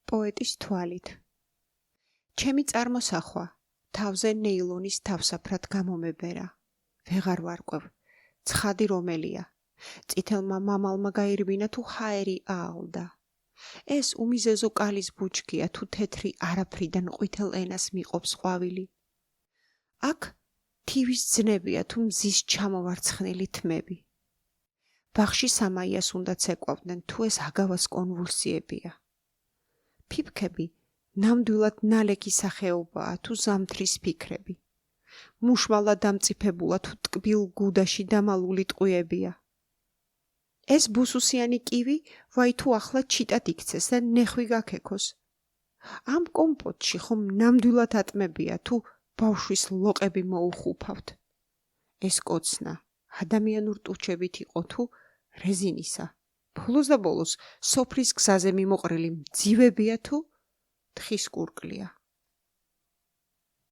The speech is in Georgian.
პოეტის თვალით. ჩემი წარმოსახვა თავზე ნეილონის თავსაფრად გამომებერა. ვეღარ ვარკვევ, ცხადი რომელია. წითელმა მამალმა გაირბინა თუ ჰაერი აალდა. ეს უმიზეზო კალის ბუჩქია თუ თეთრი არაფრიდან ყვითელ ენას მიყოფს ყვავილი. აქ თივის ძნებია თუ მზის ჩამოვარცხნილი თმები. ბაღში სამაიას უნდა ცეკვავდნენ თუ ეს აგავას კონვულსიებია. ფიფქები ნამდვილად ნალექი სახეობაა თუ ზამთრის ფიქრები. მუშმალა დამწიფებულა თუ ტკბილ გუდაში დამალული ტყვიებია. ეს ბუსუსიანი კივი ვაი თუ ახლა ჩიტად იქცეს და ნეხვი გაქექოს. ამ კომპოტში ხომ ნამდვილად ატმებია თუ ბავშვის ლოყები მოუხუფავთ. ეს კოცნა ადამიანურ ტუჩებით იყო თუ რეზინისა. ბოლოს და ბოლოს სოფლის გზაზე მიმოყრილი მძივებია თუ თხის კურკლია.